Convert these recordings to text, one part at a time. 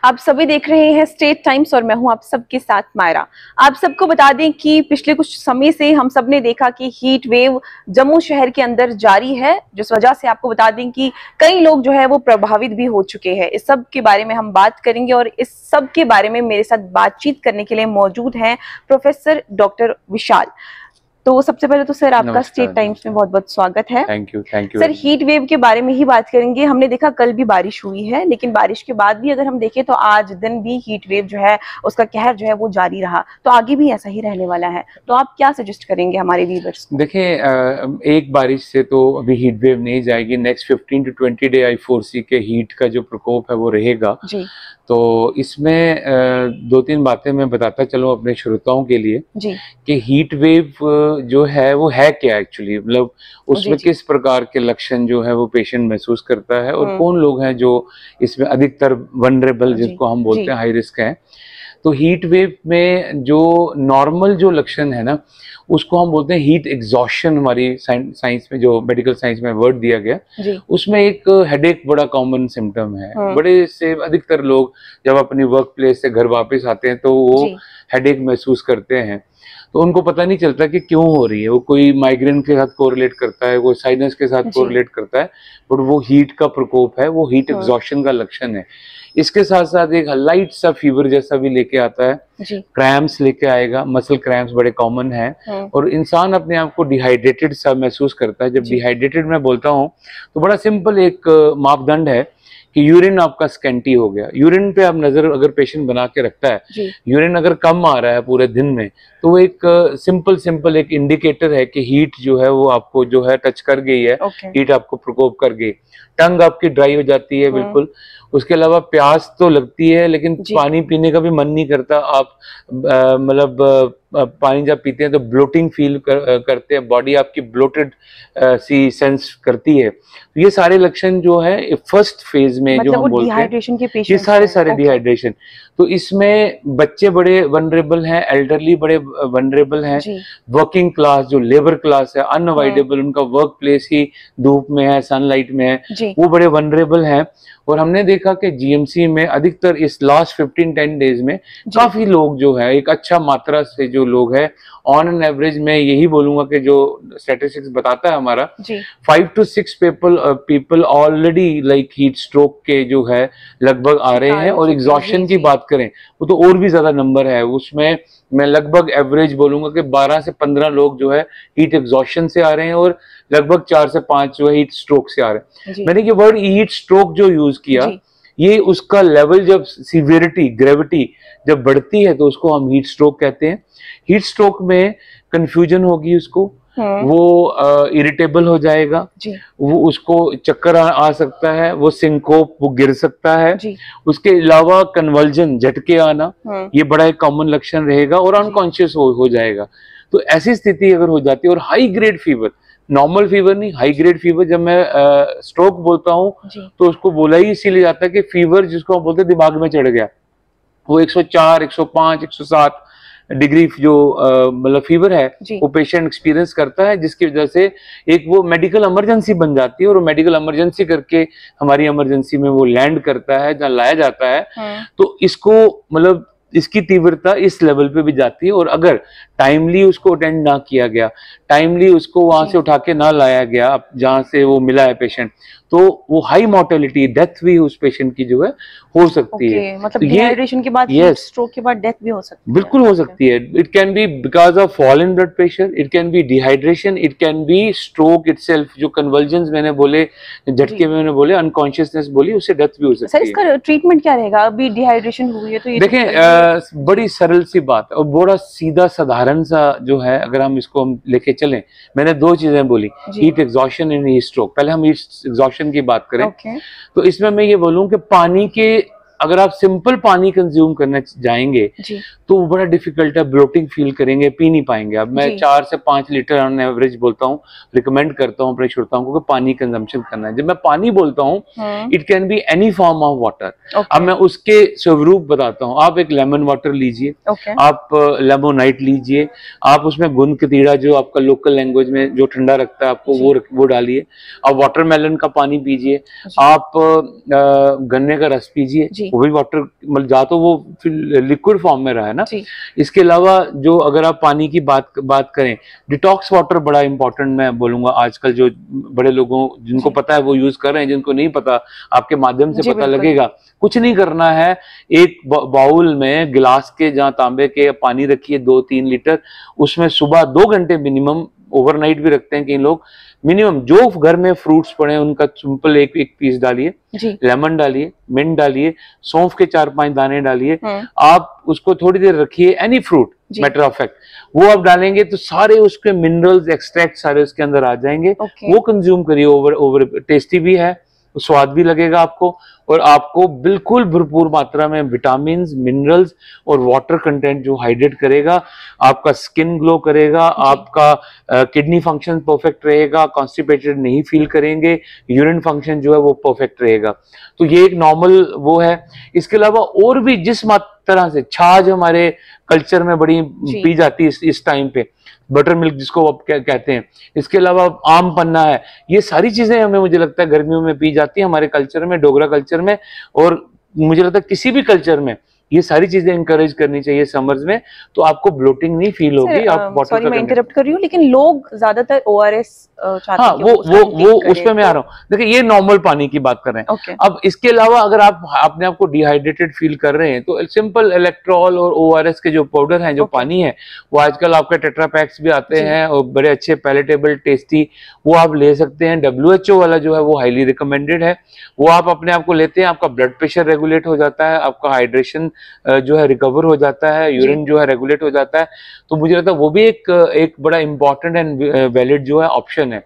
आप सभी देख रहे हैं स्टेट टाइम्स और मैं हूं आप सबके साथ मायरा। आप सबको बता दें कि पिछले कुछ समय से हम सब ने देखा कि हीट वेव जम्मू शहर के अंदर जारी है, जिस वजह से आपको बता दें कि कई लोग जो है वो प्रभावित भी हो चुके हैं। इस सब के बारे में हम बात करेंगे और इस सब के बारे में मेरे साथ बातचीत करने के लिए मौजूद हैं प्रोफेसर डॉक्टर विशाल। तो सबसे पहले तो सर आपका स्टेट टाइम्स में बहुत बहुत स्वागत है। Thank you sir, heat wave के बारे में ही बात करेंगे। हमने देखा कल भी बारिश हुई है, लेकिन बारिश के बाद भी अगर हम देखें तो आज दिन भी हीट वेव जो है उसका कहर जो है वो जारी रहा, तो आगे भी ऐसा ही रहने वाला है। तो आप क्या सजेस्ट करेंगे हमारे व्यूअर्स को? देखिए, एक बारिश से तो अभी हीट वेव नहीं जाएगी। Next 15 to 20 day I foresee के हीट का जो प्रकोप है वो रहेगा जी। तो इसमें दो तीन बातें मैं बताता चलूं अपने श्रोताओं के लिए जी। कि हीट वेव जो है वो है क्या एक्चुअली, मतलब उसमें किस प्रकार के लक्षण जो है वो पेशेंट महसूस करता है और कौन लोग हैं जो इसमें अधिकतर वनरेबल, जिसको हम बोलते हैं हाई रिस्क हैं। तो हीट वेव में जो नॉर्मल जो लक्षण है ना, उसको हम बोलते हैं हीट एग्जॉशन। हमारी साइंस में, जो मेडिकल साइंस में वर्ड दिया गया, उसमें एक हेडेक बड़ा कॉमन सिम्टम है। बड़े से अधिकतर लोग जब अपनी वर्क प्लेस से घर वापस आते हैं तो वो हेडेक महसूस करते हैं, तो उनको पता नहीं चलता कि क्यों हो रही है। वो कोई माइग्रेन के साथ कोरिलेट करता है, कोई साइनस के साथ कोरिलेट करता है, बट वो हीट का प्रकोप है, वो हीट एग्जॉशन का लक्षण है। इसके साथ साथ एक लाइट सा फीवर जैसा भी लेके आता है, क्रैम्प्स लेके आएगा। मसल क्रैम्प्स बड़े कॉमन है और इंसान अपने आप को डिहाइड्रेटेड सा महसूस करता है। जब डिहाइड्रेटेड मैं बोलता हूँ तो बड़ा सिंपल एक मापदंड है कि यूरिन आपका स्कैंटी हो गया। यूरिन पे आप नजर अगर पेशेंट बना के रखता है, यूरिन अगर कम आ रहा है पूरे दिन में, तो वो एक सिंपल एक इंडिकेटर है कि हीट जो है वो आपको जो है टच कर गई है, हीट आपको प्रकोप कर गई। टंग आपकी ड्राई हो जाती है बिल्कुल। उसके अलावा प्यास तो लगती है, लेकिन पानी पीने का भी मन नहीं करता। आप मतलब पानी जब पीते हैं तो ब्लोटिंग फील करते हैं, बॉडी आपकी ब्लोटेड सी सेंस करती है। तो ये सारे लक्षण जो है फर्स्ट फेज में मतलब जो हम बोलते हैं, ये सारे डिहाइड्रेशन। तो इसमें बच्चे बड़े वनरेबल हैं, एल्डरली बड़े वनरेबल हैं, वर्किंग क्लास जो लेबर क्लास है, अनअवॉइडेबल, उनका वर्क प्लेस ही धूप में है, सनलाइट में है, वो बड़े वनरेबल हैं। और हमने देखा कि जीएमसी में अधिकतर इस लास्ट 15-10 डेज में काफी लोग जो है, एक अच्छा मात्रा से जो लोग हैं, ऑन एन एवरेज मैं यही बोलूंगा कि जो स्टैटिस्टिक्स बताता है हमारा, 5 to 6 people already like heat stroke के जो है लगभग आ रहे हैं। और एग्जॉशन की बात करें वो तो और भी ज्यादा नंबर है। उसमें मैं लगभग एवरेज बोलूंगा कि 12 से 15 लोग जो है हीट एग्जॉशन से आ रहे हैं और लगभग 4 से 5 जो है हीट स्ट्रोक से आ रहे हैं। मैंने ये वर्ड हीट स्ट्रोक जो यूज किया, ये उसका लेवल जब सीवियरिटी, ग्रेविटी जब बढ़ती है तो उसको हम हीट स्ट्रोक कहते हैं। हीट स्ट्रोक में कंफ्यूजन होगी उसको, वो इरिटेबल हो जाएगा, वो उसको चक्कर आ सकता है, वो सिंकोप, वो गिर सकता है। उसके अलावा कन्वल्जन, झटके आना, ये बड़ा एक कॉमन लक्षण रहेगा और अनकॉन्शियस हो जाएगा। तो ऐसी स्थिति अगर हो जाती है, और high grade fever, normal fever नहीं, हाई ग्रेड फीवर, जब मैं स्ट्रोक बोलता हूँ तो उसको बोला ही इसीलिए जाता है कि फीवर जिसको हम बोलते हैं दिमाग में चढ़ गया, वो 104, 105, 107 डिग्री जो मतलब फीवर है वो पेशेंट एक्सपीरियंस करता है, जिसकी वजह से एक वो मेडिकल इमरजेंसी बन जाती है। और मेडिकल इमरजेंसी करके हमारी इमरजेंसी में वो लैंड करता है, जहाँ लाया जाता है। तो इसको मतलब इसकी तीव्रता इस लेवल पे भी जाती है। और अगर टाइमली उसको अटेंड ना किया गया, टाइमली उसको वहां से उठा के ना लाया गया जहां से वो मिला है पेशेंट, तो वो हाई मोर्टेलिटी, डेथ भी उस पेशेंट की जो है हो सकती है। मतलब डिहाइड्रेशन के बाद, स्ट्रोक के बाद डेथ भी हो सकती है। बिल्कुल हो सकती है। It can be because of fall in blood pressure, it can be dehydration, it can be stroke itself. जो कन्वर्जन्स मैंने बोले, झटके मैंने बोले, अनकॉन्शियसनेस बोली, उससे डेथ भी हो सकती है। इसका ट्रीटमेंट क्या रहेगा? अभी डिहाइड्रेशन हुई है तो ये देखें, बड़ी सरल सी बात और बड़ा सीधा साधारण सा जो है, अगर हम इसको हम लेके चलें, मैंने दो चीजें बोली, heat exhaustion and heat stroke. पहले हम हीट एग्जॉशन की बात करें तो इसमें मैं ये बोलूं कि पानी के, अगर आप सिंपल पानी कंज्यूम करने जाएंगे तो वो बड़ा डिफिकल्ट है, ब्लोटिंग फील करेंगे, पी नहीं पाएंगे। अब मैं 4 से 5 लीटर ऑन एवरेज बोलता हूँ, रिकमेंड करता हूँ अपने श्रोताओं को कि पानी कंजम्पशन करना है। जब मैं पानी बोलता हूँ, it can be any form of water. अब मैं उसके स्वरूप बताता हूँ। आप एक लेमन वाटर लीजिए, आप लेमोनाइट लीजिए, आप उसमें गुंद कतीरा जो आपका लोकल लैंग्वेज में जो ठंडा रखता है आपको वो डालिए। आप वाटरमेलन का पानी पीजिए, आप गन्ने का रस पीजिए, वो भी वाटर मतलब जा तो वो लिक्विड फॉर्म में रहा है ना। इसके अलावा जो अगर आप पानी की बात करें, डिटॉक्स वाटर बड़ा इंपॉर्टेंट मैं बोलूंगा। आजकल जो बड़े लोगों जिनको पता है वो यूज कर रहे हैं, जिनको नहीं पता आपके माध्यम से पता लगेगा। कुछ नहीं करना है, एक बाउल में गिलास के जहाँ तांबे के पानी रखिए 2-3 लीटर, उसमें सुबह 2 घंटे मिनिमम, ओवरनाइट भी रखते हैं कई लोग, मिनिमम जो घर में फ्रूट्स पड़े उनका सिंपल एक पीस डालिए, लेमन डालिए, मिंट डालिए, सौंफ के 4-5 दाने डालिए, आप उसको थोड़ी देर रखिए, any fruit matter of fact, वो आप डालेंगे तो सारे उसके मिनरल्स एक्सट्रैक्ट सारे उसके अंदर आ जाएंगे। वो कंज्यूम करिए। ओवर टेस्टी भी है, स्वाद भी लगेगा आपको, और आपको बिल्कुल भरपूर मात्रा में विटामिन, मिनरल्स और वाटर कंटेंट जो हाइड्रेट करेगा, आपका स्किन ग्लो करेगा, आपका किडनी फंक्शन परफेक्ट रहेगा, कॉन्स्टिपेटेड नहीं फील करेंगे, यूरिन फंक्शन जो है वो परफेक्ट रहेगा। तो ये एक नॉर्मल वो है। इसके अलावा और भी जिस तरह से छाछ हमारे कल्चर में बड़ी पी जाती है इस टाइम पे, बटर मिल्क जिसको आप कहते हैं, इसके अलावा आम पन्ना है, ये सारी चीजें हमें मुझे लगता है गर्मियों में पी जाती है हमारे कल्चर में, डोगरा कल्चर में, और मुझे लगता है किसी भी कल्चर में ये सारी चीजें इंकरेज करनी चाहिए समर्स में, तो आपको ब्लोटिंग नहीं फील होगी। आप वाटर सॉरी मैं इंटरप्ट कर रही हूँ, लेकिन लोग ज्यादातर ORS चाहते हैं। वो उस पे मैं आ रहा हूँ। देखिए ये नॉर्मल पानी की बात कर रहे हैं। अब इसके अलावा अगर आप अपने आप को डिहाइड्रेटेड फील कर रहे हैं तो सिंपल इलेक्ट्रॉल और ORS के जो पाउडर हैं, जो पानी है, वो आजकल आपके टेट्रा पैक्स भी आते हैं और बड़े अच्छे पैलेटेबल टेस्टी, वो आप ले सकते हैं। WHO वाला जो है वो हाईली रिकमेंडेड है, वो आप अपने आप को लेते हैं, आपका ब्लड प्रेशर रेगुलेट हो जाता है, आपका हाइड्रेशन जो है रिकवर हो जाता है, यूरिन जो है रेगुलेट हो जाता है। तो मुझे लगता है वो भी एक बड़ा इंपॉर्टेंट एंड वैलिड जो है ऑप्शन है।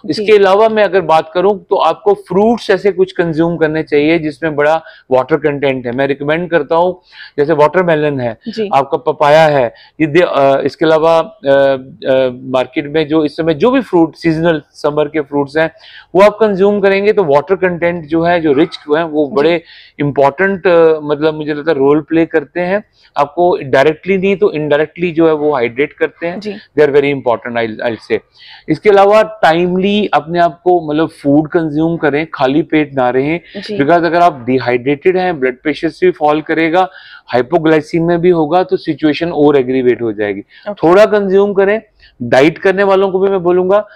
इसके अलावा मैं अगर बात करूं तो आपको फ्रूट्स ऐसे कुछ कंज्यूम करने चाहिए जिसमें बड़ा वाटर कंटेंट है। मैं रिकमेंड करता हूं, जैसे वाटरमेलन है, आपका पपाया है, इसके अलावा मार्केट में जो इस समय जो भी फ्रूट सीजनल समर के फ्रूट्स हैं वो आप कंज्यूम करेंगे तो वाटर कंटेंट जो है, जो रिच है, वो बड़े इंपॉर्टेंट मतलब मुझे लगता है रोल प्ले करते हैं। आपको डायरेक्टली नहीं तो इनडायरेक्टली जो है वो हाइड्रेट करते हैं। They are very important I say. इसके अलावा टाइमली अपने आप को मतलब फूड कंज्यूम करें, खाली पेट ना रहें, बिकॉज अगर आप डिहाइड्रेटेड हैं ब्लड प्रेशर से भी फॉल करेगा, हाइपोग्लाइसीमिया भी होगा, तो सिचुएशन और एग्रीवेट हो जाएगी। थोड़ा कंज्यूम करें। डाइट करने वालों को भी मैं बोलूंगा।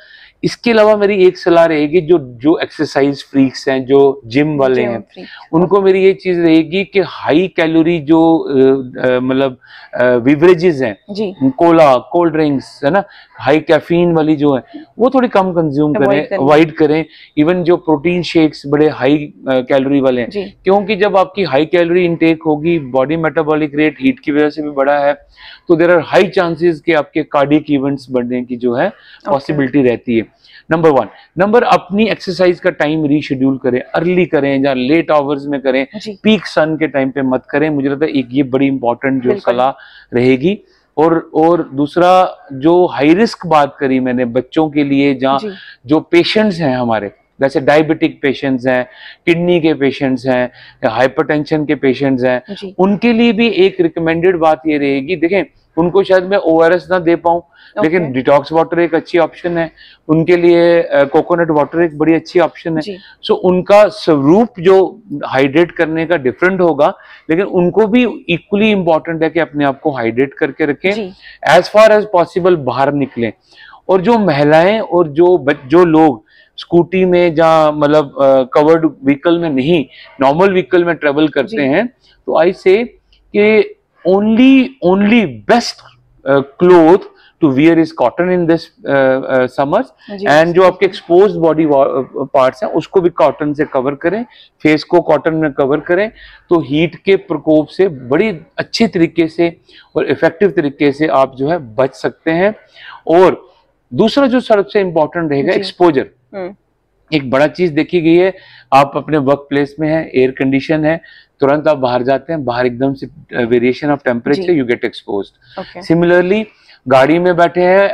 इसके अलावा मेरी एक सलाह रहेगी, जो एक्सरसाइज फ्रीक्स हैं, जो जिम वाले हैं, उनको मेरी ये चीज रहेगी कि हाई कैलोरी जो मतलब बिवरेजेस हैं, कोला, कोल्ड ड्रिंक्स है ना, हाई कैफीन वाली जो है, वो थोड़ी कम कंज्यूम करें, अवॉइड करें। इवन जो प्रोटीन शेक्स बड़े हाई कैलोरी वाले हैं, क्योंकि जब आपकी हाई कैलोरी इनटेक होगी, बॉडी मेटाबॉलिक रेट हीट की वजह से भी बढ़ा है, तो देयर आर हाई चांसेस कि आपके कार्डियक इवेंट्स बढ़ने की जो है पॉसिबिलिटी रहती है। नंबर 1। नंबर, अपनी एक्सरसाइज का टाइम रीशेड्यूल करें, अर्ली करें या लेट आवर्स में करें, पीक सन के टाइम पे मत करें। मुझे लगता है एक ये बड़ी इंपॉर्टेंट जो सलाह रहेगी। और दूसरा, जो हाई रिस्क बात करी मैंने बच्चों के लिए, जहाँ जो पेशेंट्स हैं हमारे, जैसे डायबिटिक पेशेंट्स हैं, किडनी के पेशेंट्स हैं, हाइपरटेंशन के पेशेंट्स हैं, उनके लिए भी एक रिकमेंडेड बात ये रहेगी। देखें, उनको शायद मैं ORS ना दे पाऊं, लेकिन डिटॉक्स वाटर एक अच्छी ऑप्शन है उनके लिए, कोकोनट वाटर एक बड़ी अच्छी ऑप्शन है। सो उनका स्वरूप जो हाइड्रेट करने का डिफरेंट होगा, लेकिन उनको भी इक्वली इंपॉर्टेंट है कि अपने आप को हाइड्रेट करके रखें, एज फार एज पॉसिबल बाहर निकलें। और जो महिलाएं और जो लोग स्कूटी में या मतलब कवर्ड व्हीकल में नहीं, नॉर्मल व्हीकल में ट्रेवल करते हैं, तो आई से कि only best cloth to wear is cotton in this summers, and जो आपके exposed body parts हैं उसको भी कॉटन से कवर करें, फेस को कॉटन में कवर करें, तो हीट के प्रकोप से बड़ी अच्छी तरीके से और इफेक्टिव तरीके से आप जो है बच सकते हैं। और दूसरा जो सबसे इंपॉर्टेंट रहेगा, एक्सपोजर। एक बड़ा चीज देखी गई है, आप अपने वर्क प्लेस में हैं, एयर कंडीशन है, तुरंत आप बाहर जाते हैं, बाहर एकदम से variation of temperature, you get exposed. Similarly गाड़ी में बैठे हैं,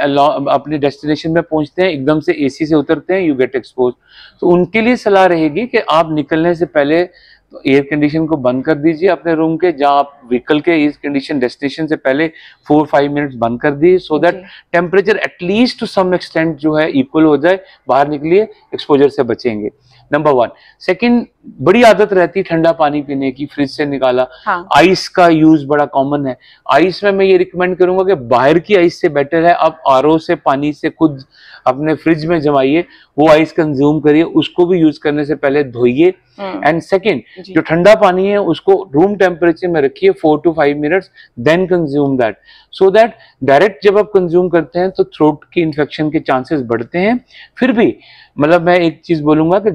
अपने डेस्टिनेशन में पहुंचते हैं, एकदम से AC से उतरते हैं, यू गेट एक्सपोज्ड। तो उनके लिए सलाह रहेगी कि आप निकलने से पहले तो एयर कंडीशन को बंद कर दीजिए अपने रूम के, जहां आप व्हीकल के एयर कंडीशन डेस्टिनेशन से पहले 4-5 मिनट्स बंद कर दीजिए, so that temperature at least to some extent जो है इक्वल हो जाए। बाहर निकलिए, एक्सपोजर से बचेंगे। नंबर 1। सेकंड, बड़ी आदत रहती है ठंडा पानी पीने की, फ्रिज से निकाला। हाँ। आइस का यूज बड़ा कॉमन है। आइस में मैं ये रिकमेंड करूंगा कि बाहर की आइस से बेटर है आप आरओ से पानी से खुद अपने फ्रिज में जमाइए, वो आइस कंज्यूम करिए, उसको भी यूज करने से पहले धोइए। एंड सेकेंड, जो ठंडा पानी है उसको रूम टेम्परेचर में रखिए 4 to 5 minutes, then consume that, so that direct जब आप कंज्यूम करते हैं तो थ्रोट की इन्फेक्शन के चांसेस बढ़ते हैं। फिर भी मतलब मैं एक चीज बोलूंगा कि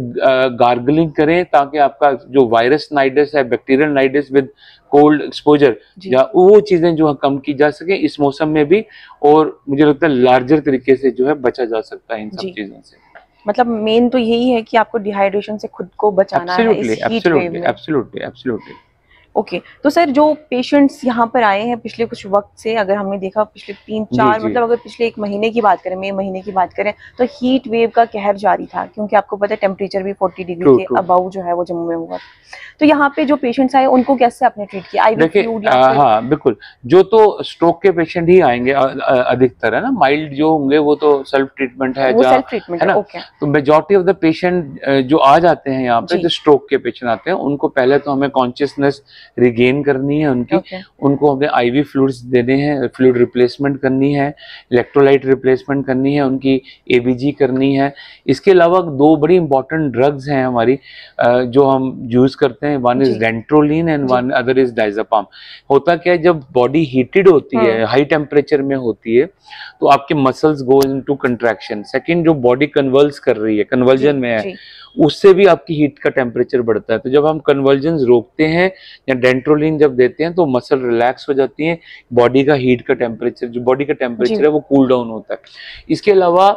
गार्गलिंग करें ताकि आपका जो वायरस नाइटिस है, बैक्टीरियल नाइटिस विद कोल्ड एक्सपोजर, या वो चीजें जो है कम की जा सके इस मौसम में भी, और मुझे लगता है लार्जर तरीके से जो है बचा जा सकता है इन सब चीजों से। मतलब मेन तो यही है कि आपको डिहाइड्रेशन से खुद को बचाना है इस हीट वेव में। एब्सोल्युटली। ओके, तो सर जो पेशेंट्स यहाँ पर आए हैं पिछले कुछ वक्त से, अगर हमने देखा पिछले 3-4 मतलब अगर पिछले 1 महीने की बात करें, मई महीने की बात करें, तो हीट वेव का कहर जारी था, क्योंकि आपको पता है टेम्परेचर भी 40 डिग्री के अबाउ जो है वो जम्मू में हुआ। तो यहाँ पे जो पेशेंट्स आए उनको कैसे आपने ट्रीट किया? हाँ बिल्कुल, जो तो स्ट्रोक के पेशेंट ही आएंगे अधिकतर, है ना, माइल्ड जो होंगे वो तो सेल्फ ट्रीटमेंट है, ना। तो मेजॉरिटी ऑफ द पेशेंट जो आ जाते हैं यहाँ पे, जो स्ट्रोक के पेशेंट आते हैं, उनको पहले तो हमें कॉन्शियसनेस रिगेन करनी है उनकी, उनको हमें आईवी फ्लूइड्स देने हैं, फ्लूइड रिप्लेसमेंट करनी है, इलेक्ट्रोलाइट रिप्लेसमेंट करनी है, उनकी एबीजी करनी है। इसके अलावा 2 बड़ी इंपॉर्टेंट ड्रग्स हैं हमारी जो हम यूज करते हैं, one is dantrolene and one other is diazepam. होता क्या है, जब बॉडी हीटेड होती है, हाई टेम्परेचर में होती है, तो आपके muscles go into contraction. Second, जो बॉडी कन्वर्ल्स कर रही है, कन्वर्जन में है, उससे भी आपकी हीट का टेम्परेचर बढ़ता है। तो जब हम कन्वर्जन रोकते हैं या डेंट्रोलिन जब देते हैं तो मसल रिलैक्स हो जाती है, बॉडी का हीट का टेम्परेचर, जो बॉडी का टेम्परेचर है वो कूल डाउन होता है। इसके अलावा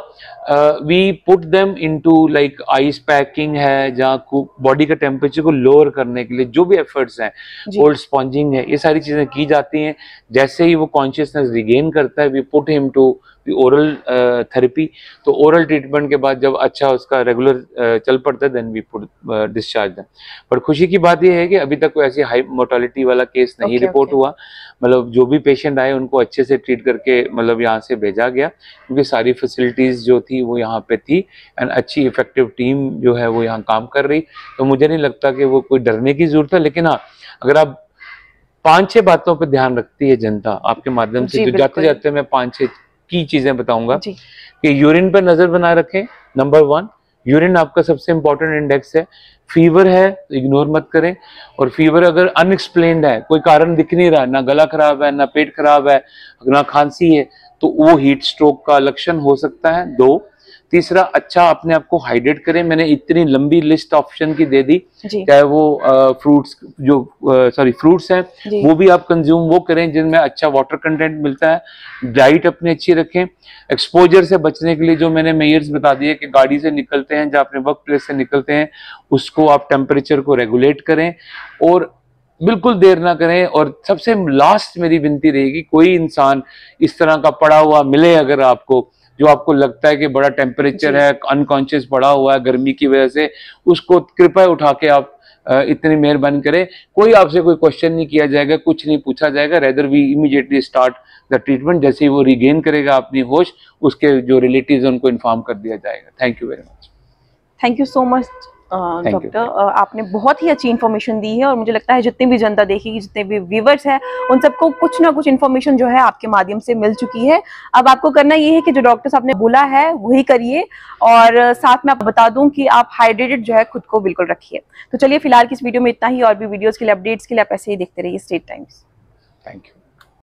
we put them into like ice packing है, जहाँ बॉडी का टेम्परेचर को लोअर करने के लिए जो भी एफर्ट्स हैं, कोल्ड स्पॉन्जिंग है, ये सारी चीजें की जाती हैं। जैसे ही वो कॉन्शियसनेस रिगेन करता है, we put him to oral therapy. तो ओरल ट्रीटमेंट के बाद जब अच्छा उसका रेगुलर चल पड़ता है, then we put discharge them. पर खुशी की बात यह है कि अभी तक कोई ऐसी हाई मोर्टालिटी वाला केस नहीं रिपोर्ट हुआ। मतलब जो भी पेशेंट आए उनको अच्छे से ट्रीट करके मतलब यहाँ से भेजा गया, क्योंकि सारी फैसिलिटीज जो थी वो यहाँ पे थी, एंड अच्छी इफेक्टिव टीम जो है वो यहाँ काम कर रही। तो मुझे नहीं लगता कि वो कोई डरने की जरूरत है। लेकिन हाँ, अगर आप 5-6 बातों पर ध्यान रखती है जनता आपके माध्यम से, जो जाते जाते मैं 5-6 की चीजें बताऊंगा कि यूरिन पर नजर बनाए रखें। नंबर 1, यूरिन आपका सबसे इंपॉर्टेंट इंडेक्स है। फीवर है तो इग्नोर मत करें, और फीवर अगर अनएक्सप्लेन्ड है, कोई कारण दिख नहीं रहा, ना गला खराब है, ना पेट खराब है, ना खांसी है, तो वो हीट स्ट्रोक का लक्षण हो सकता है। 2, तीसरा, अच्छा अपने आप को हाइड्रेट करें। मैंने इतनी लंबी लिस्ट ऑप्शन की दे दी, चाहे वो फ्रूट्स जो फ्रूट्स हैं वो भी आप कंज्यूम वो करें जिनमें अच्छा वाटर कंटेंट मिलता है। डाइट अपनी अच्छी रखें। एक्सपोजर से बचने के लिए जो मैंने मेयर्स बता दिए कि गाड़ी से निकलते हैं, जहाँ अपने वर्क प्लेस से निकलते हैं, उसको आप टेम्परेचर को रेगुलेट करें और बिल्कुल देर ना करें। और सबसे लास्ट मेरी विनती रहेगी, कोई इंसान इस तरह का पड़ा हुआ मिले अगर आपको, जो आपको लगता है कि बड़ा टेम्परेचर है, अनकॉन्शियस पड़ा हुआ है गर्मी की वजह से, उसको कृपया उठा के आप इतनी मेहरबानी करें। कोई आपसे कोई क्वेश्चन नहीं किया जाएगा, कुछ नहीं पूछा जाएगा, rather we immediately start the treatment. जैसे ही वो रिगेन करेगा अपनी होश, उसके जो रिलेटिव्स हैं उनको इन्फॉर्म कर दिया जाएगा। Thank you very much. Thank you so much doctor, आपने बहुत ही अच्छी इन्फॉर्मेशन दी है, और मुझे लगता है जितनी भी जनता देखेगी, जितने भी व्यूवर्स हैं, उन सबको कुछ ना कुछ इन्फॉर्मेशन जो है आपके माध्यम से मिल चुकी है। अब आपको करना ये है कि जो डॉक्टर साहब ने बोला है वही करिए, और साथ में आप बता दूं कि आप हाइड्रेटेड जो है खुद को बिल्कुल रखिए। तो चलिए फिलहाल की इस वीडियो में इतना ही, और भी वीडियोस के लिए, अपडेट्स के लिए आप ऐसे ही देखते रहिए स्टेट टाइम्स। Thank you.